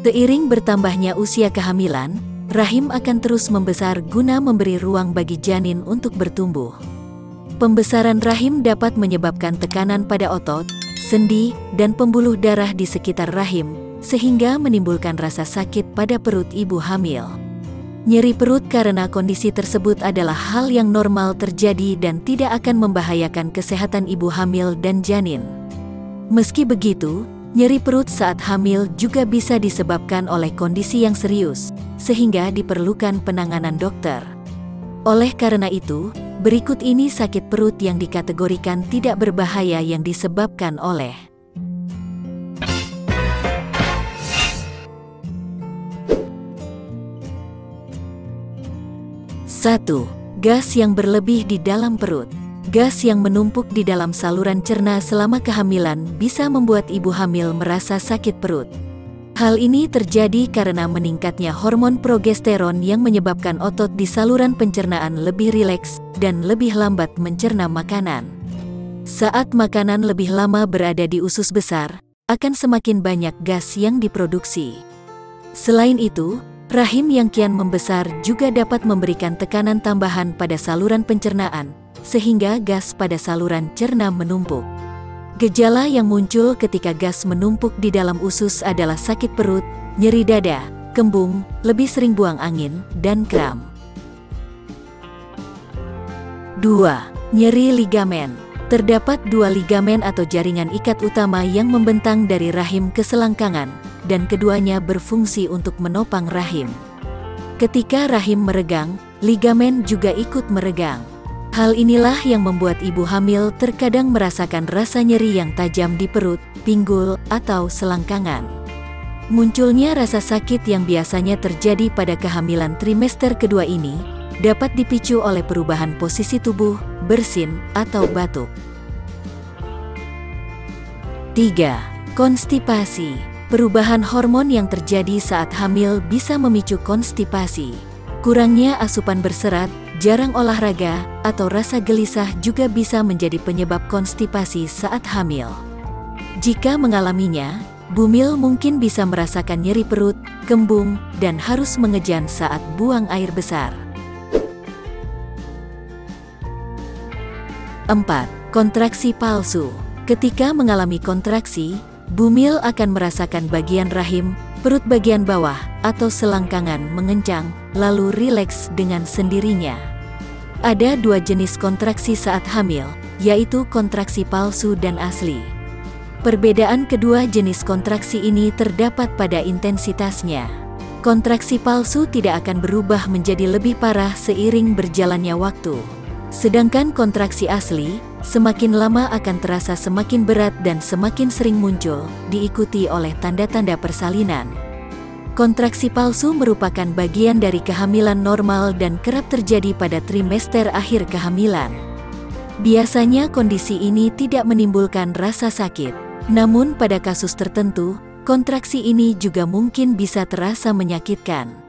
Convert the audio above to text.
Seiring bertambahnya usia kehamilan, rahim akan terus membesar guna memberi ruang bagi janin untuk bertumbuh. Pembesaran rahim dapat menyebabkan tekanan pada otot, sendi, dan pembuluh darah di sekitar rahim, sehingga menimbulkan rasa sakit pada perut ibu hamil. Nyeri perut karena kondisi tersebut adalah hal yang normal terjadi dan tidak akan membahayakan kesehatan ibu hamil dan janin. Meski begitu, nyeri perut saat hamil juga bisa disebabkan oleh kondisi yang serius, sehingga diperlukan penanganan dokter. Oleh karena itu, berikut ini sakit perut yang dikategorikan tidak berbahaya yang disebabkan oleh 1. Gas yang berlebih di dalam perut. Gas yang menumpuk di dalam saluran cerna selama kehamilan bisa membuat ibu hamil merasa sakit perut. Hal ini terjadi karena meningkatnya hormon progesteron yang menyebabkan otot di saluran pencernaan lebih rileks dan lebih lambat mencerna makanan. Saat makanan lebih lama berada di usus besar, akan semakin banyak gas yang diproduksi. Selain itu, rahim yang kian membesar juga dapat memberikan tekanan tambahan pada saluran pencernaan, sehingga gas pada saluran cerna menumpuk. Gejala yang muncul ketika gas menumpuk di dalam usus adalah sakit perut, nyeri dada, kembung, lebih sering buang angin, dan kram. 2. Nyeri ligamen. Terdapat 2 ligamen atau jaringan ikat utama yang membentang dari rahim ke selangkangan, dan keduanya berfungsi untuk menopang rahim. Ketika rahim meregang, ligamen juga ikut meregang. Hal inilah yang membuat ibu hamil terkadang merasakan rasa nyeri yang tajam di perut, pinggul, atau selangkangan. Munculnya rasa sakit yang biasanya terjadi pada kehamilan trimester kedua ini, dapat dipicu oleh perubahan posisi tubuh, bersin, atau batuk. 3. Konstipasi. Perubahan hormon yang terjadi saat hamil bisa memicu konstipasi. Kurangnya asupan berserat, jarang olahraga, atau rasa gelisah juga bisa menjadi penyebab konstipasi saat hamil. Jika mengalaminya, bumil mungkin bisa merasakan nyeri perut, kembung, dan harus mengejan saat buang air besar. 4. Kontraksi palsu. Ketika mengalami kontraksi, bumil akan merasakan bagian rahim, perut bagian bawah, atau selangkangan mengencang, lalu rileks dengan sendirinya. Ada 2 jenis kontraksi saat hamil, yaitu kontraksi palsu dan asli. Perbedaan kedua jenis kontraksi ini terdapat pada intensitasnya. Kontraksi palsu tidak akan berubah menjadi lebih parah seiring berjalannya waktu. Sedangkan kontraksi asli, semakin lama akan terasa semakin berat dan semakin sering muncul, diikuti oleh tanda-tanda persalinan. Kontraksi palsu merupakan bagian dari kehamilan normal dan kerap terjadi pada trimester akhir kehamilan. Biasanya kondisi ini tidak menimbulkan rasa sakit, namun pada kasus tertentu, kontraksi ini juga mungkin bisa terasa menyakitkan.